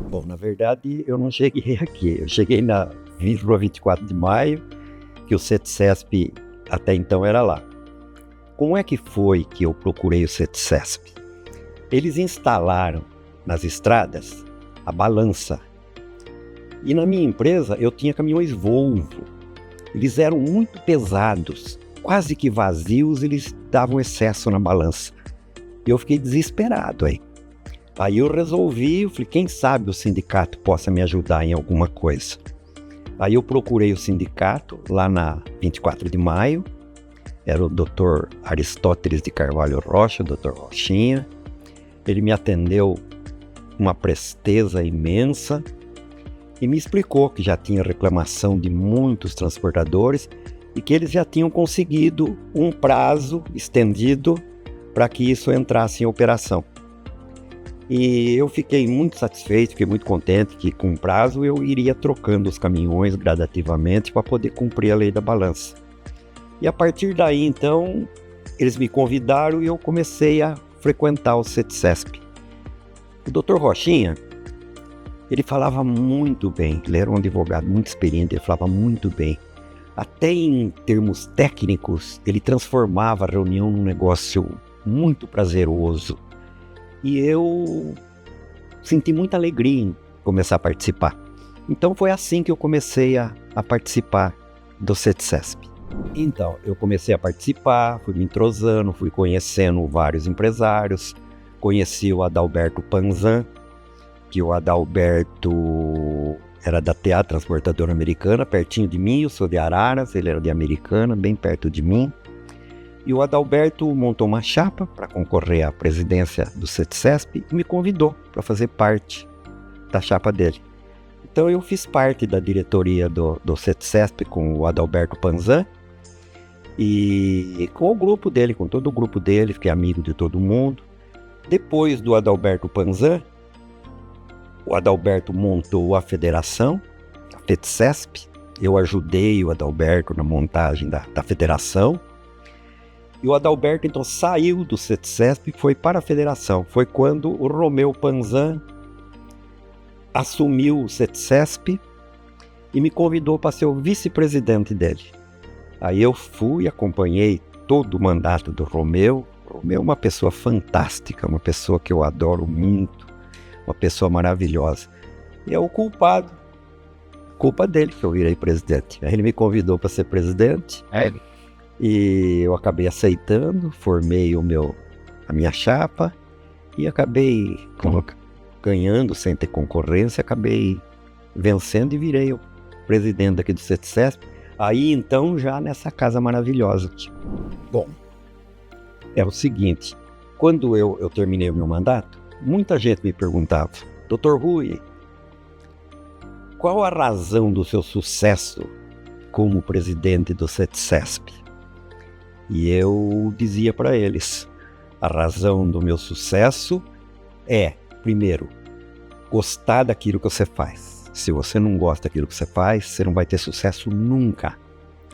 Bom, na verdade, eu não cheguei aqui. Eu cheguei na Rua 24 de Maio, que o CETCESP até então era lá. Como é que foi que eu procurei o CETCESP? Eles instalaram nas estradas a balança. E na minha empresa eu tinha caminhões Volvo. Eles eram muito pesados, quase que vazios, eles davam excesso na balança. E eu fiquei desesperado aí. Aí eu falei, quem sabe o sindicato possa me ajudar em alguma coisa. Aí eu procurei o sindicato lá na 24 de Maio, era o Dr. Aristóteles de Carvalho Rocha, o Dr. Rochinha. Ele me atendeu com uma presteza imensa e me explicou que já tinha reclamação de muitos transportadores e que eles já tinham conseguido um prazo estendido para que isso entrasse em operação. E eu fiquei muito satisfeito, fiquei muito contente que com prazo eu iria trocando os caminhões gradativamente para poder cumprir a lei da balança. E a partir daí, então, eles me convidaram e eu comecei a frequentar o CETCESP. O Dr. Rochinha, ele falava muito bem, ele era um advogado muito experiente, ele falava muito bem. Até em termos técnicos, ele transformava a reunião num negócio muito prazeroso. E eu senti muita alegria em começar a participar. Então foi assim que eu comecei a participar do CETCESP. Então, eu comecei a participar, fui me entrosando, fui conhecendo vários empresários, conheci o Adalberto Panzan, que o Adalberto era da TA Transportadora Americana, pertinho de mim, eu sou de Araras, ele era de Americana, bem perto de mim. E o Adalberto montou uma chapa para concorrer à presidência do CETCESP e me convidou para fazer parte da chapa dele. Então eu fiz parte da diretoria do CETCESP com o Adalberto Panzan e com o grupo dele, com todo o grupo dele, fiquei amigo de todo mundo. Depois do Adalberto Panzan, o Adalberto montou a federação, a FETCESP. Eu ajudei o Adalberto na montagem da federação. E o Adalberto, então, saiu do CETCESP e foi para a federação. Foi quando o Romeu Panzan assumiu o CETCESP e me convidou para ser o vice-presidente dele. Aí eu fui, acompanhei todo o mandato do Romeu. O Romeu é uma pessoa fantástica, uma pessoa que eu adoro muito, uma pessoa maravilhosa. E é o culpa dele que eu virei presidente. Aí ele me convidou para ser presidente. E eu acabei aceitando, formei a minha chapa e acabei ganhando sem ter concorrência, acabei vencendo e virei o presidente aqui do CETCESP. Aí então já nessa casa maravilhosa aqui. Bom, é o seguinte, quando eu terminei o meu mandato, muita gente me perguntava, Dr. Rui, qual a razão do seu sucesso como presidente do CETCESP? E eu dizia para eles, a razão do meu sucesso é, primeiro, gostar daquilo que você faz. Se você não gosta daquilo que você faz, você não vai ter sucesso nunca.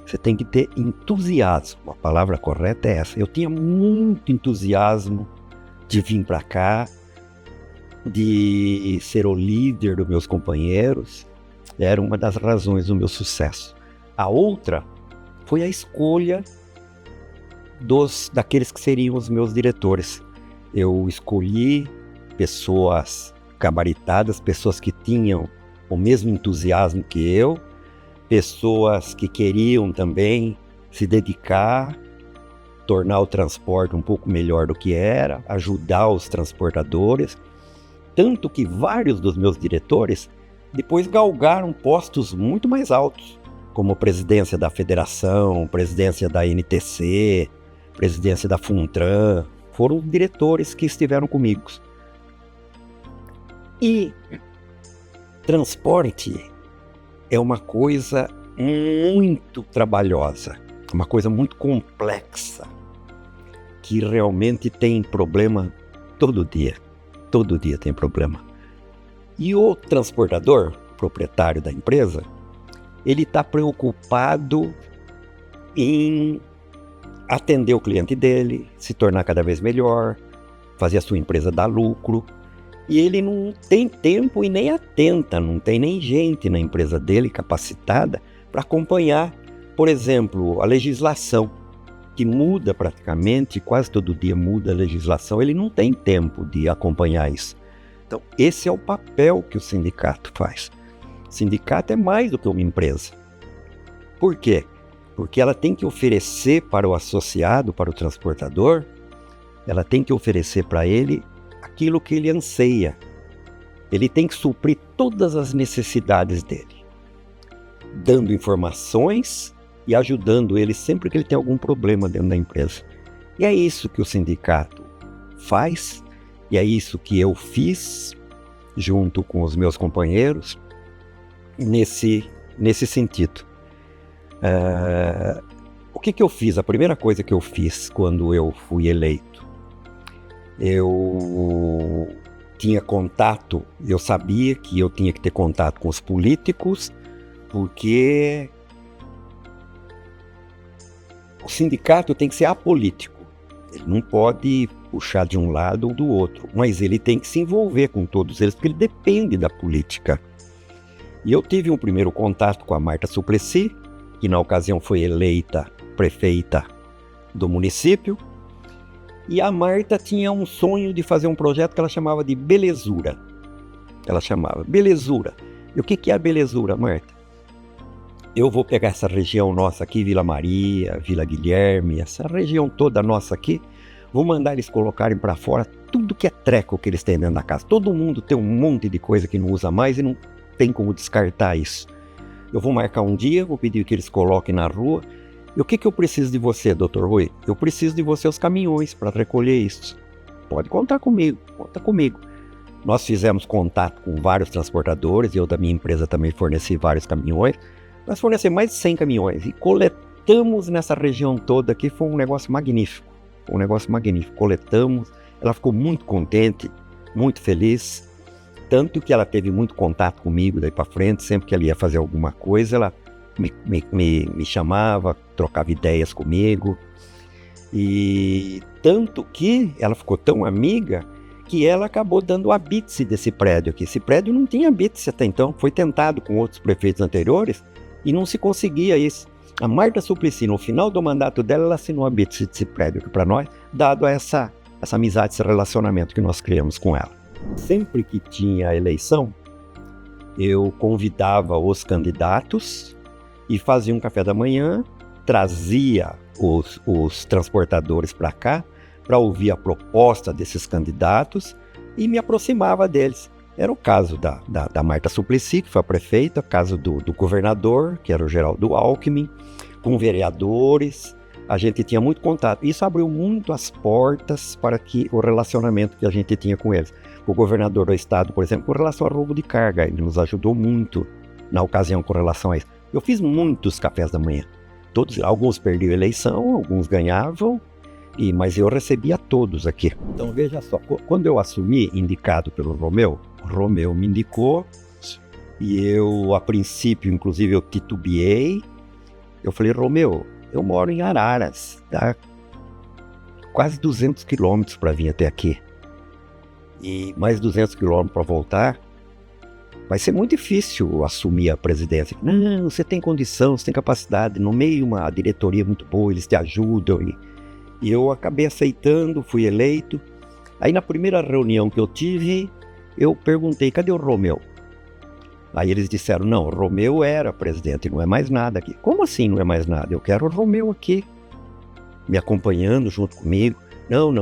Você tem que ter entusiasmo, a palavra correta é essa. Eu tinha muito entusiasmo de vir para cá, de ser o líder dos meus companheiros, era uma das razões do meu sucesso. A outra foi a escolha daqueles que seriam os meus diretores. Eu escolhi pessoas gabaritadas, pessoas que tinham o mesmo entusiasmo que eu, pessoas que queriam também se dedicar, tornar o transporte um pouco melhor do que era, ajudar os transportadores. Tanto que vários dos meus diretores depois galgaram postos muito mais altos, como presidência da federação, presidência da NTC, presidência da Funtran, foram diretores que estiveram comigo. E transporte é uma coisa muito trabalhosa, uma coisa muito complexa, que realmente tem problema todo dia tem problema. E o transportador, proprietário da empresa, ele está preocupado em atender o cliente dele, se tornar cada vez melhor, fazer a sua empresa dar lucro. e ele não tem tempo e nem atenta, não tem nem gente na empresa dele capacitada para acompanhar, por exemplo, a legislação, que muda praticamente, quase todo dia muda a legislação, ele não tem tempo de acompanhar isso. Então, esse é o papel que o sindicato faz. O sindicato é mais do que uma empresa. Por quê? Porque ela tem que oferecer para o associado, para o transportador, ela tem que oferecer para ele aquilo que ele anseia. Ele tem que suprir todas as necessidades dele, dando informações e ajudando ele sempre que ele tem algum problema dentro da empresa. E é isso que o sindicato faz, e é isso que eu fiz junto com os meus companheiros nesse sentido. O que eu fiz? A primeira coisa que eu fiz quando eu fui eleito, eu tinha contato, eu sabia que eu tinha que ter contato com os políticos, porque o sindicato tem que ser apolítico. Ele não pode puxar de um lado ou do outro, mas ele tem que se envolver com todos eles, porque ele depende da política. E eu tive um primeiro contato com a Marta Suplicy, que na ocasião foi eleita prefeita do município, e a Marta tinha um sonho de fazer um projeto que ela chamava de Belezura. Ela chamava Belezura. E o que é a Belezura, Marta? Eu vou pegar essa região nossa aqui, Vila Maria, Vila Guilherme, essa região toda nossa aqui, vou mandar eles colocarem para fora tudo que é treco que eles têm dentro da casa. Todo mundo tem um monte de coisa que não usa mais e não tem como descartar isso. Eu vou marcar um dia, vou pedir que eles coloquem na rua. E o que eu preciso de você, Dr. Rui? Eu preciso de você os caminhões para recolher isso. Pode contar comigo, conta comigo. Nós fizemos contato com vários transportadores, eu da minha empresa também forneci vários caminhões. Nós fornecemos mais de 100 caminhões e coletamos nessa região toda aqui, foi um negócio magnífico. Coletamos, ela ficou muito contente, muito feliz. Tanto que ela teve muito contato comigo daí para frente, sempre que ela ia fazer alguma coisa, ela me chamava, trocava ideias comigo. E tanto que ela ficou tão amiga que ela acabou dando a bítse desse prédio aqui. Esse prédio não tinha bítse até então, foi tentado com outros prefeitos anteriores e não se conseguia isso. A Marta Suplicy, no final do mandato dela, ela assinou a bítse desse prédio aqui para nós, dado essa amizade, esse relacionamento que nós criamos com ela. Sempre que tinha eleição, eu convidava os candidatos e fazia um café da manhã, trazia os transportadores para cá, para ouvir a proposta desses candidatos e me aproximava deles. Era o caso da Marta Suplicy, que foi a prefeita, o caso do governador, que era o Geraldo Alckmin, com vereadores. A gente tinha muito contato. Isso abriu muito as portas para o relacionamento que a gente tinha com eles. O governador do estado, por exemplo, com relação ao roubo de carga, ele nos ajudou muito na ocasião com relação a isso. Eu fiz muitos cafés da manhã. Alguns perdiam a eleição, alguns ganhavam, mas eu recebia todos aqui. Então veja só, quando eu assumi, indicado pelo Romeu, o Romeu me indicou e eu, a princípio, inclusive, eu titubeei. Eu falei, Romeu, eu moro em Araras, dá quase 200 quilômetros para vir até aqui. E mais 200 quilômetros para voltar, vai ser muito difícil assumir a presidência. Não, você tem condição, você tem capacidade, no meio uma diretoria muito boa, eles te ajudam. E eu acabei aceitando, fui eleito. Aí na primeira reunião que eu tive, eu perguntei, cadê o Romeu? Aí eles disseram, não, o Romeu era presidente, não é mais nada aqui. Como assim não é mais nada? Eu quero o Romeu aqui, me acompanhando junto comigo. Não,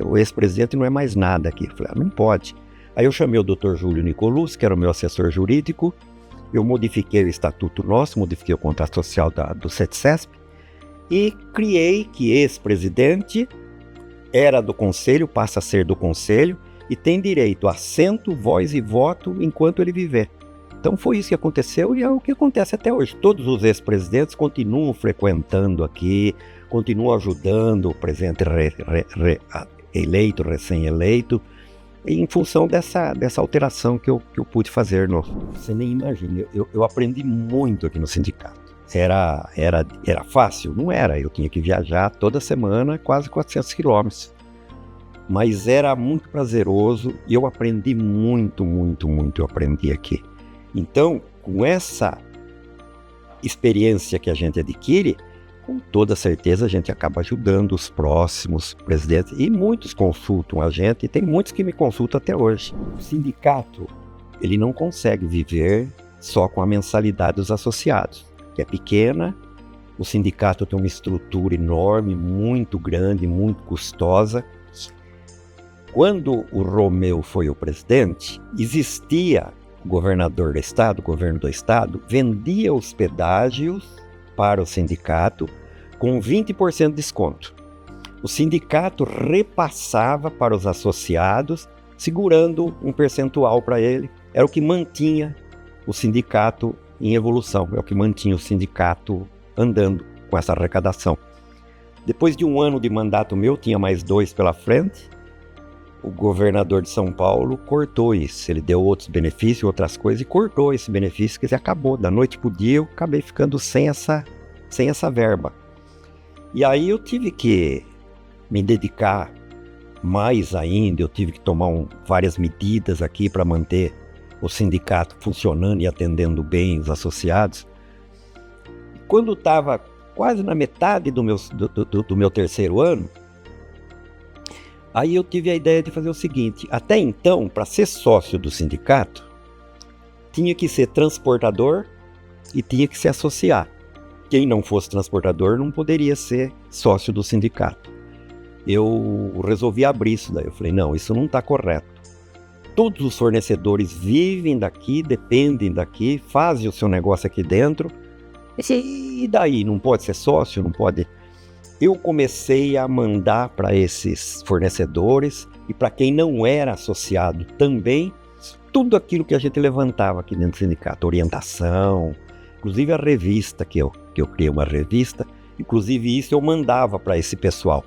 o ex-presidente não é mais nada aqui. Eu falei, não pode. Aí eu chamei o Dr. Júlio Nicolus, que era o meu assessor jurídico, eu modifiquei o estatuto nosso, modifiquei o contrato social do CETCESP e criei que ex-presidente era do conselho, passa a ser do conselho e tem direito a assento, voz e voto enquanto ele viver. Então foi isso que aconteceu e é o que acontece até hoje. Todos os ex-presidentes continuam frequentando aqui, continuam ajudando o presidente eleito, recém-eleito, em função dessa alteração que eu pude fazer. Você nem imagina, eu aprendi muito aqui no sindicato. Era fácil? Não era, eu tinha que viajar toda semana quase 400 quilômetros. mas era muito prazeroso e eu aprendi muito, eu aprendi aqui. Então, com essa experiência que a gente adquire, com toda certeza a gente acaba ajudando os próximos presidentes, e muitos consultam a gente, e tem muitos que me consultam até hoje. O sindicato, ele não consegue viver só com a mensalidade dos associados, que é pequena. O sindicato tem uma estrutura enorme, muito grande, muito custosa. Quando o Romeu foi o presidente, existia o governador do estado, o governo do estado, vendia os pedágios para o sindicato com 20% de desconto. O sindicato repassava para os associados, segurando um percentual para ele. Era o que mantinha o sindicato em evolução, é o que mantinha o sindicato andando com essa arrecadação. Depois de um ano de mandato meu, tinha mais 2 pela frente, o governador de São Paulo cortou isso. Ele deu outros benefícios, outras coisas, e cortou esse benefício, que acabou. Da noite para o dia, eu acabei ficando sem essa verba. E aí eu tive que me dedicar mais ainda, eu tive que tomar várias medidas aqui para manter o sindicato funcionando e atendendo bem os associados. Quando estava quase na metade do meu 3º ano, aí eu tive a ideia de fazer o seguinte: até então, para ser sócio do sindicato, tinha que ser transportador e tinha que se associar. Quem não fosse transportador não poderia ser sócio do sindicato. Eu resolvi abrir isso daí. Eu falei, não, isso não está correto. Todos os fornecedores vivem daqui, dependem daqui, fazem o seu negócio aqui dentro. E daí? Não pode ser sócio? Não pode? Eu comecei a mandar para esses fornecedores e para quem não era associado também, tudo aquilo que a gente levantava aqui dentro do sindicato, orientação, inclusive a revista que eu criei uma revista, inclusive isso eu mandava para esse pessoal.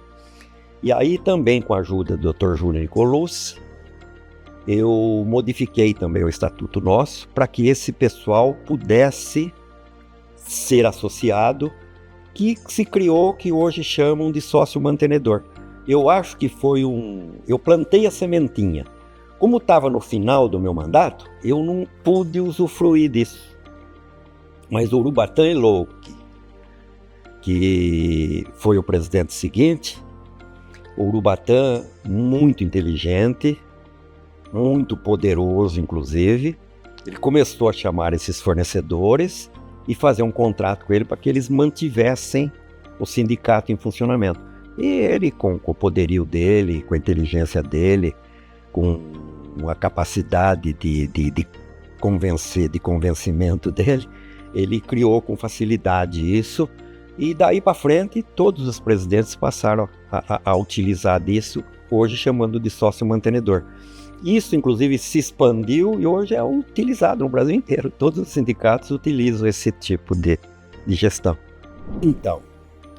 E aí também com a ajuda do Dr. Júnior Nicolucci, eu modifiquei também o estatuto nosso para que esse pessoal pudesse ser associado, que se criou, que hoje chamam de sócio mantenedor. Eu acho que eu plantei a sementinha. Como estava no final do meu mandato, eu não pude usufruir disso. Mas o Urubatã Elouque, que foi o presidente seguinte, o Urubatã muito inteligente, muito poderoso inclusive, ele começou a chamar esses fornecedores e fazer um contrato com ele para que eles mantivessem o sindicato em funcionamento. E ele, com o poderio dele, com a inteligência dele, com a capacidade de convencimento dele, ele criou com facilidade isso, e daí para frente todos os presidentes passaram a utilizar disso, hoje chamando de sócio mantenedor. Isso, inclusive, se expandiu e hoje é utilizado no Brasil inteiro. Todos os sindicatos utilizam esse tipo de gestão. Então,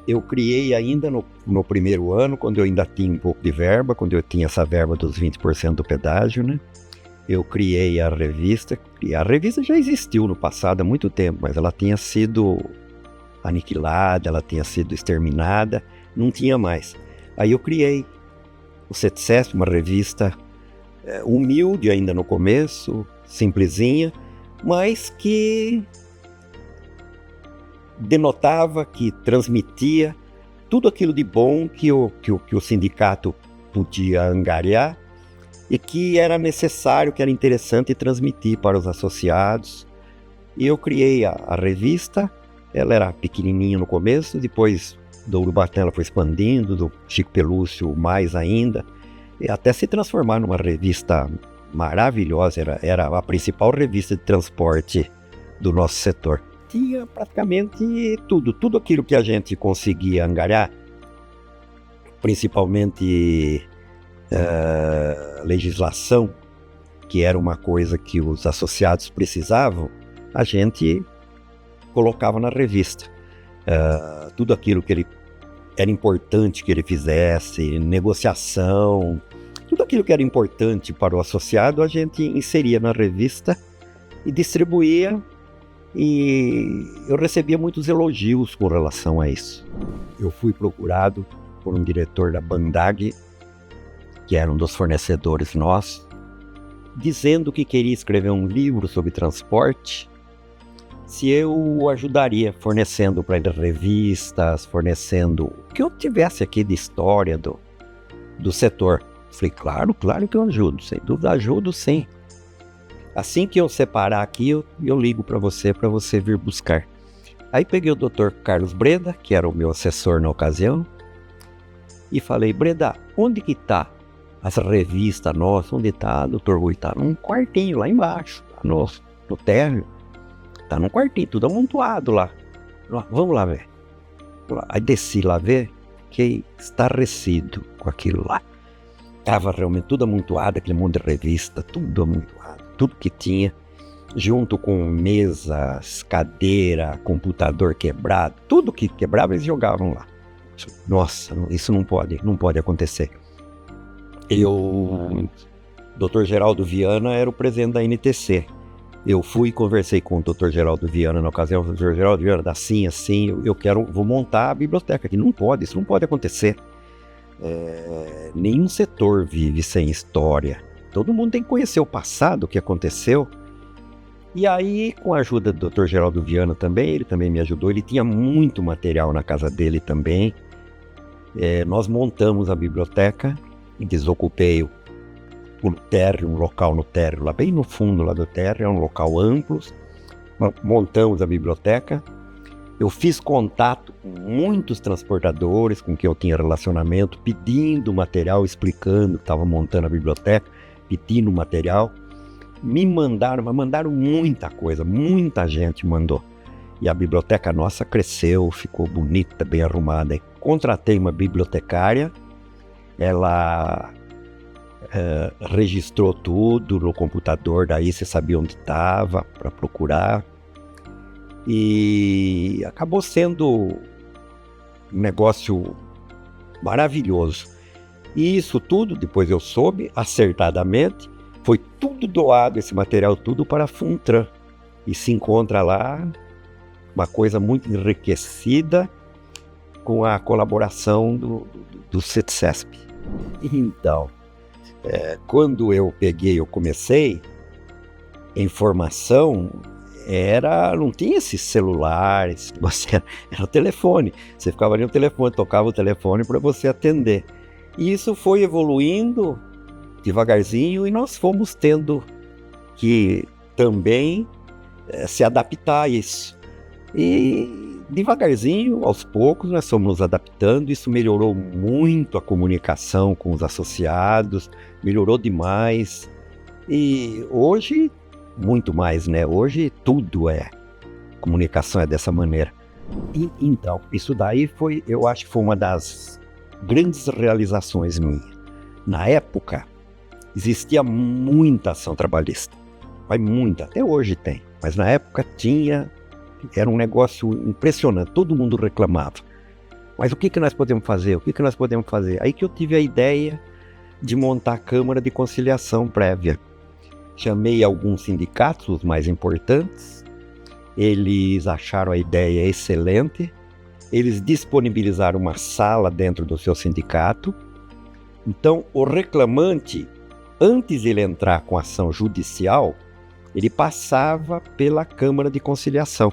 eu criei ainda no primeiro ano, quando eu ainda tinha um pouco de verba, quando eu tinha essa verba dos 20% do pedágio, né? Eu criei a revista. E a revista já existiu no passado há muito tempo, mas ela tinha sido aniquilada, ela tinha sido exterminada, não tinha mais. Aí eu criei o CETCESP, uma revista humilde ainda no começo, simplesinha, mas que denotava, que transmitia tudo aquilo de bom que o sindicato podia angariar e que era necessário, que era interessante transmitir para os associados. E eu criei a revista. Ela era pequenininha no começo, depois do Urubatã ela foi expandindo, do Chico Pelúcio mais ainda, e até se transformar numa revista maravilhosa. Era a principal revista de transporte do nosso setor. Tinha praticamente tudo aquilo que a gente conseguia angariar, principalmente legislação, que era uma coisa que os associados precisavam, a gente colocava na revista. Tudo aquilo que era importante que ele fizesse, negociação, tudo aquilo que era importante para o associado, a gente inseria na revista e distribuía, e eu recebia muitos elogios com relação a isso. Eu fui procurado por um diretor da Bandag que era um dos fornecedores nossos, dizendo que queria escrever um livro sobre transporte, se eu o ajudaria fornecendo para ele revistas, fornecendo o que eu tivesse aqui de história do setor. Falei, claro que eu ajudo, sem dúvida ajudo sim. Assim que eu separar aqui, eu ligo para você vir buscar. Aí peguei o Dr. Carlos Breda, que era o meu assessor na ocasião, e falei, Breda, onde que tá as revistas nossas? Onde tá, Dr. Rui? Tá num quartinho lá embaixo, tá no térreo. Tá num quartinho, tudo amontoado lá. Vamos lá ver. Aí desci lá ver, fiquei estarrecido com aquilo lá. Tava realmente tudo amontoado, aquele monte de revista, tudo amontoado, tudo que tinha, junto com mesas, cadeira, computador quebrado, tudo que quebrava eles jogavam lá. Nossa, isso não pode acontecer. Dr. Geraldo Viana era o presidente da NTC. Eu fui e conversei com o Dr. Geraldo Viana na ocasião. O Dr. Geraldo Viana, assim, vou montar a biblioteca aqui. Isso não pode acontecer. Nenhum setor vive sem história. Todo mundo tem que conhecer o passado, o que aconteceu. E aí, com a ajuda do Dr. Geraldo Viana também, ele também me ajudou. Ele tinha muito material na casa dele também. Nós montamos a biblioteca e desocupei o térreo, um local no térreo, lá bem no fundo lá do térreo, é um local amplo. Montamos a biblioteca. Eu fiz contato com muitos transportadores com quem eu tinha relacionamento, pedindo material, explicando que estava montando a biblioteca, pedindo material. Mandaram muita coisa, muita gente mandou. E a biblioteca nossa cresceu, ficou bonita, bem arrumada. Contratei uma bibliotecária, ela registrou tudo no computador, daí você sabia onde estava para procurar. E acabou sendo um negócio maravilhoso. E isso tudo, depois eu soube, acertadamente, foi tudo doado, esse material tudo para a Funtran. E se encontra lá uma coisa muito enriquecida com a colaboração do CETCESP. Então, quando eu comecei, a informação não tinha esses celulares, era o telefone. Você ficava ali no telefone, tocava o telefone para você atender. E isso foi evoluindo devagarzinho e nós fomos tendo que também se adaptar a isso. E devagarzinho, aos poucos, nós fomos nos adaptando. Isso melhorou muito a comunicação com os associados, melhorou demais. E hoje, muito mais, né? Hoje tudo comunicação é dessa maneira. Então, isso daí eu acho que foi uma das grandes realizações minhas. Na época, existia muita ação trabalhista. Mas muita, até hoje tem. Mas na época era um negócio impressionante, todo mundo reclamava. Mas o que nós podemos fazer? Aí que eu tive a ideia de montar a Câmara de Conciliação Prévia. Chamei alguns sindicatos, os mais importantes, eles acharam a ideia excelente, eles disponibilizaram uma sala dentro do seu sindicato. Então, o reclamante, antes de ele entrar com ação judicial, ele passava pela Câmara de Conciliação.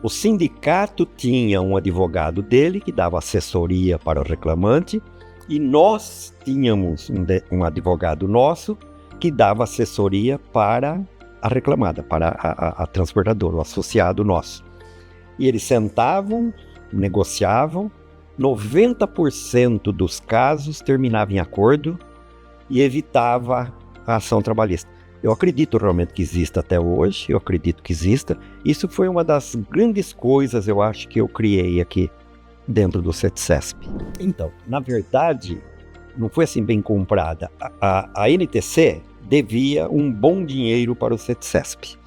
O sindicato tinha um advogado dele que dava assessoria para o reclamante e nós tínhamos um advogado nosso que dava assessoria para a reclamada, para a transportadora, o associado nosso. E eles sentavam, negociavam, 90% dos casos terminava em acordo e evitava a ação trabalhista. Eu acredito realmente que exista até hoje, eu acredito que exista. Isso foi uma das grandes coisas, eu acho, que eu criei aqui dentro do CETCESP. Então, na verdade, não foi assim bem comprada. A NTC devia um bom dinheiro para o CETCESP.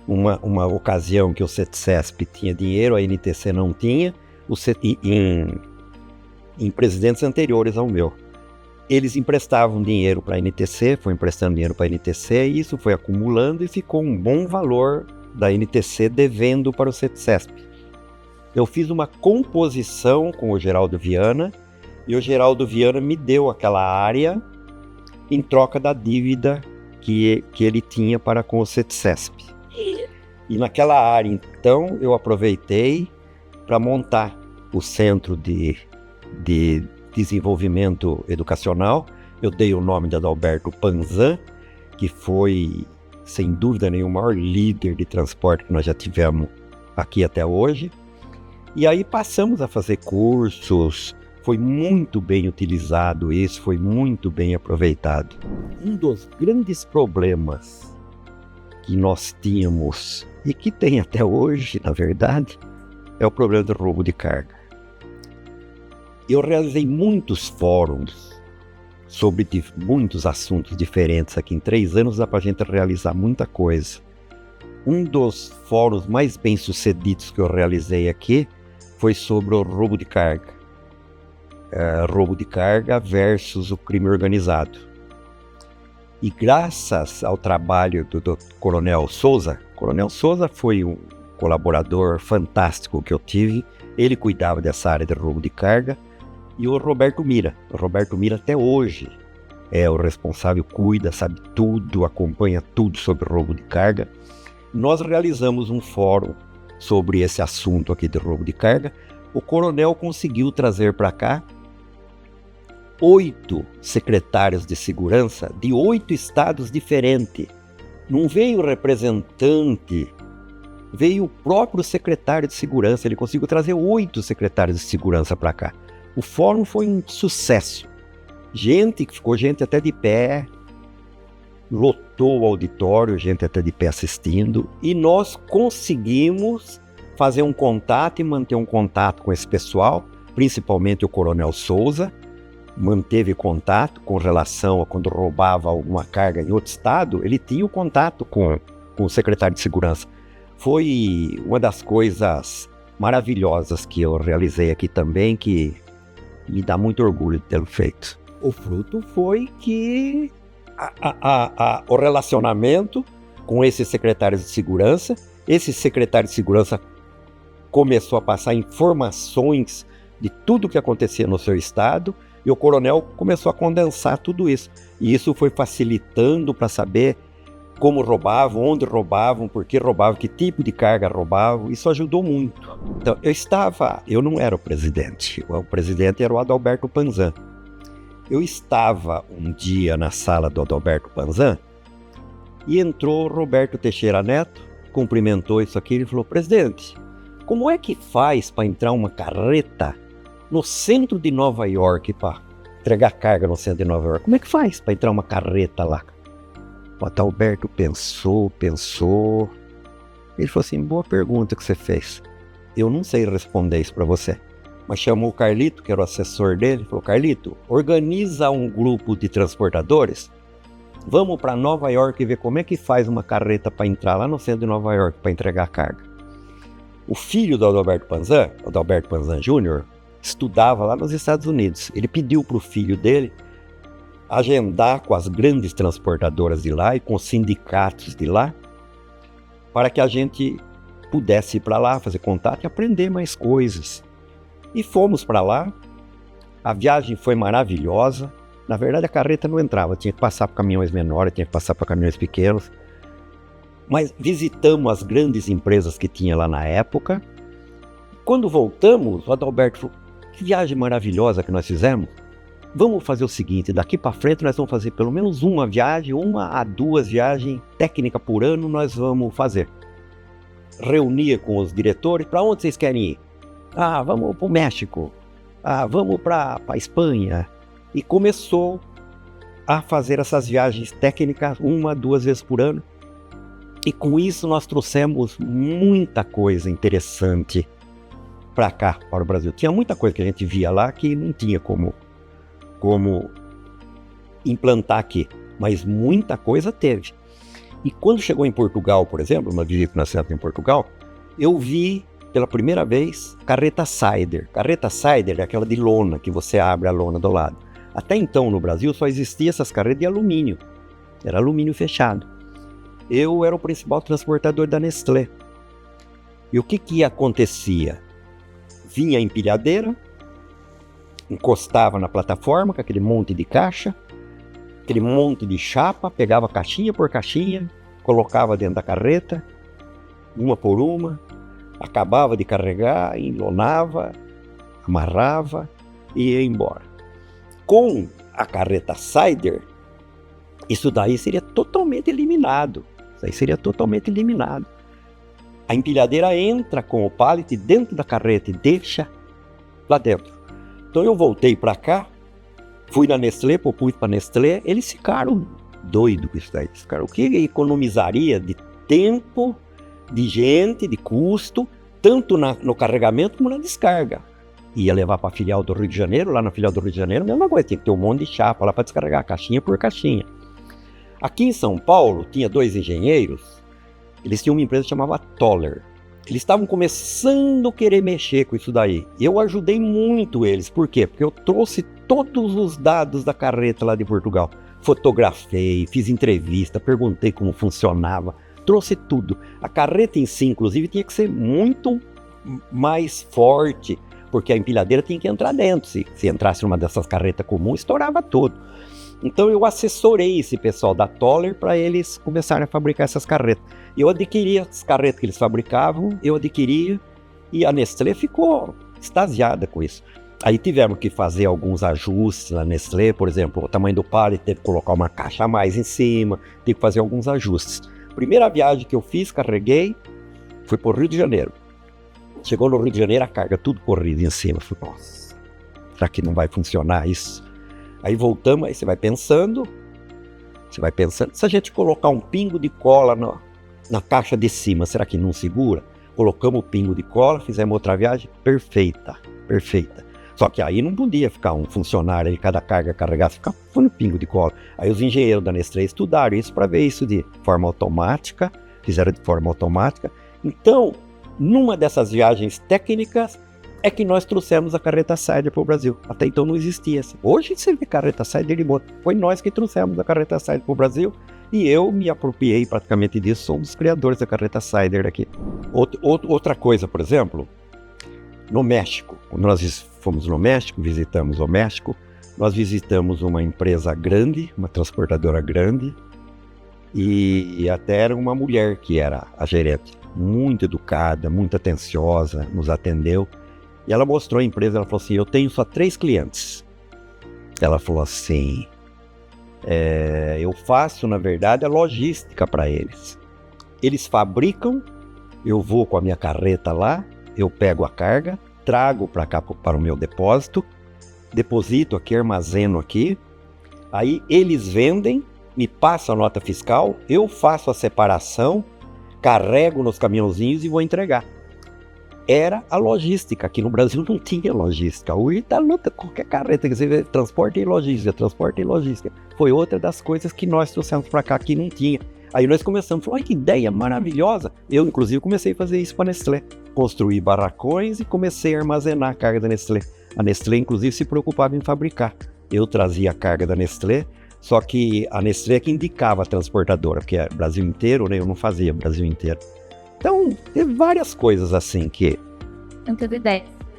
Uma ocasião que o CETCESP tinha dinheiro, a NTC não tinha, em presidentes anteriores ao meu. Eles emprestavam dinheiro para a NTC, foi emprestando dinheiro para a NTC, e isso foi acumulando e ficou um bom valor da NTC devendo para o CETCESP. Eu fiz uma composição com o Geraldo Viana, e o Geraldo Viana me deu aquela área em troca da dívida que ele tinha para com o CETCESP. E naquela área, então, eu aproveitei para montar o Centro de Desenvolvimento Educacional. Eu dei o nome de Adalberto Panzan, que foi, sem dúvida nenhuma, o maior líder de transporte que nós já tivemos aqui até hoje. E aí passamos a fazer cursos, foi muito bem utilizado isso, foi muito bem aproveitado. Um dos grandes problemas que nós tínhamos, e que tem até hoje, na verdade, é o problema do roubo de carga. Eu realizei muitos fóruns sobre muitos assuntos diferentes aqui. Em 3 anos dá para a gente realizar muita coisa. Um dos fóruns mais bem sucedidos que eu realizei aqui foi sobre o roubo de carga. Roubo de carga versus o crime organizado. E graças ao trabalho do Coronel Souza foi um colaborador fantástico que eu tive, ele cuidava dessa área de roubo de carga, e o Roberto Mira até hoje é o responsável, cuida, sabe tudo, acompanha tudo sobre roubo de carga. Nós realizamos um fórum sobre esse assunto aqui de roubo de carga. O coronel conseguiu trazer para cá 8 secretários de segurança de 8 estados diferentes. Não veio representante, veio o próprio secretário de segurança. Ele conseguiu trazer 8 secretários de segurança para cá. O fórum foi um sucesso. Ficou gente até de pé, lotou o auditório, gente até de pé assistindo, e nós conseguimos fazer um contato e manter um contato com esse pessoal, principalmente o Coronel Souza, manteve contato com relação a quando roubava alguma carga em outro estado, ele tinha o contato com o secretário de segurança. Foi uma das coisas maravilhosas que eu realizei aqui também, que me dá muito orgulho de tê-lo feito. O fruto foi que o relacionamento com esses secretários de segurança, esse secretário de segurança começou a passar informações de tudo que acontecia no seu estado, e o coronel começou a condensar tudo isso. E isso foi facilitando para saber como roubavam, onde roubavam, por que roubavam, que tipo de carga roubavam. Isso ajudou muito. Então, eu não era o presidente era o Adalberto Panzan. Eu estava um dia na sala do Adalberto Panzan e entrou o Roberto Teixeira Neto, cumprimentou isso aqui e falou: presidente, como é que faz para entrar uma carreta no centro de Nova York, para entregar carga no centro de Nova York? Como é que faz para entrar uma carreta lá? O Adalberto pensou. Ele falou assim: boa pergunta que você fez. Eu não sei responder isso para você. Mas chamou o Carlito, que era o assessor dele, falou: Carlito, organiza um grupo de transportadores, vamos para Nova York e ver como é que faz uma carreta para entrar lá no centro de Nova York para entregar carga. O filho do Adalberto Panzan Jr., estudava lá nos Estados Unidos. Ele pediu para o filho dele agendar com as grandes transportadoras de lá e com os sindicatos de lá, para que a gente pudesse ir para lá, fazer contato e aprender mais coisas. E fomos para lá. A viagem foi maravilhosa. Na verdade, a carreta não entrava, tinha que passar por caminhões menores, tinha que passar por caminhões pequenos. Mas visitamos as grandes empresas que tinha lá na época. Quando voltamos, o Adalberto falou: que viagem maravilhosa que nós fizemos. Vamos fazer o seguinte, daqui para frente nós vamos fazer pelo menos uma viagem, 1 a 2 viagens técnicas por ano nós vamos fazer. Reunia com os diretores: para onde vocês querem ir? Vamos para o México. Vamos para a Espanha. E começou a fazer essas viagens técnicas 1 a 2 vezes por ano. E com isso nós trouxemos muita coisa interessante para cá, para o Brasil. Tinha muita coisa que a gente via lá que não tinha como implantar aqui, mas muita coisa teve. E quando chegou em Portugal, por exemplo, uma visita que nós fizemos em Portugal, eu vi pela primeira vez carreta Sider. Carreta Sider é aquela de lona, que você abre a lona do lado. Até então no Brasil só existiam essas carretas de alumínio, era alumínio fechado. Eu era o principal transportador da Nestlé. E o que acontecia? Vinha a empilhadeira, encostava na plataforma com aquele monte de caixa, aquele monte de chapa, pegava caixinha por caixinha, colocava dentro da carreta, uma por uma, acabava de carregar, enlonava, amarrava e ia embora. Com a carreta Sider, isso daí seria totalmente eliminado. Isso aí seria totalmente eliminado. A empilhadeira entra com o pallet dentro da carreta e deixa lá dentro. Então eu voltei para cá, fui na Nestlé, propus para a Nestlé, eles ficaram doidos com isso daí. O que economizaria de tempo, de gente, de custo, tanto no carregamento como na descarga. Ia levar para a filial do Rio de Janeiro, lá na filial do Rio de Janeiro, mesma coisa, tinha que ter um monte de chapa lá para descarregar, caixinha por caixinha. Aqui em São Paulo, tinha 2 engenheiros, eles tinham uma empresa que chamava Toller. Eles estavam começando a querer mexer com isso daí. Eu ajudei muito eles, por quê? Porque eu trouxe todos os dados da carreta lá de Portugal. Fotografei, fiz entrevista, perguntei como funcionava, trouxe tudo. A carreta em si, inclusive, tinha que ser muito mais forte, porque a empilhadeira tinha que entrar dentro. Se entrasse numa dessas carretas comuns, estourava tudo. Então eu assessorei esse pessoal da Toller para eles começarem a fabricar essas carretas. Eu adquiri as carretas que eles fabricavam, e a Nestlé ficou extasiada com isso. Aí tivemos que fazer alguns ajustes na Nestlé, por exemplo, o tamanho do pallet, teve que colocar uma caixa a mais em cima, teve que fazer alguns ajustes. Primeira viagem que eu fiz, carreguei, fui para o Rio de Janeiro. Chegou no Rio de Janeiro, a carga tudo corrida em cima. Falei, nossa, será que não vai funcionar isso? Aí voltamos, aí você vai pensando, se a gente colocar um pingo de cola na caixa de cima, será que não segura? Colocamos o pingo de cola, fizemos outra viagem, perfeita. Só que aí não podia ficar um funcionário aí, cada carga carregasse, ficar no pingo de cola. Aí os engenheiros da Nestlé estudaram isso para ver isso de forma automática, fizeram de forma automática. Então, numa dessas viagens técnicas, é que nós trouxemos a carreta Sider para o Brasil. Até então não existia assim. Hoje você vê carreta Sider de moto. Foi nós que trouxemos a carreta Sider para o Brasil e eu me apropriei praticamente disso. Sou um dos criadores da carreta Sider aqui. Outra coisa, por exemplo, no México. Quando nós fomos no México, visitamos o México, nós visitamos uma empresa grande, uma transportadora grande, e até era uma mulher que era a gerente. Muito educada, muito atenciosa, nos atendeu. E ela mostrou a empresa, ela falou assim, eu tenho só 3 clientes. Ela falou assim, eu faço, na verdade, a logística para eles. Eles fabricam, eu vou com a minha carreta lá, eu pego a carga, trago para cá, para o meu depósito, deposito aqui, armazeno aqui, aí eles vendem, me passam a nota fiscal, eu faço a separação, carrego nos caminhãozinhos e vou entregar. Era a logística. Aqui no Brasil não tinha logística. Hoje está luta, qualquer carreta que você vê, transporte e logística. Foi outra das coisas que nós trouxemos para cá que não tinha. Aí nós começamos a falar, que ideia maravilhosa. Eu, inclusive, comecei a fazer isso para a Nestlé. Construí barracões e comecei a armazenar a carga da Nestlé. A Nestlé, inclusive, se preocupava em fabricar. Eu trazia a carga da Nestlé, só que a Nestlé é que indicava a transportadora, porque é Brasil inteiro, né? Eu não fazia Brasil inteiro. Então, teve várias coisas assim que...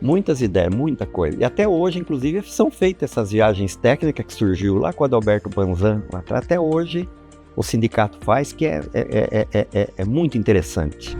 Muitas ideias, muita coisa. E até hoje, inclusive, são feitas essas viagens técnicas que surgiu lá com o Adalberto Banzan. Até hoje, o sindicato faz, que é muito interessante.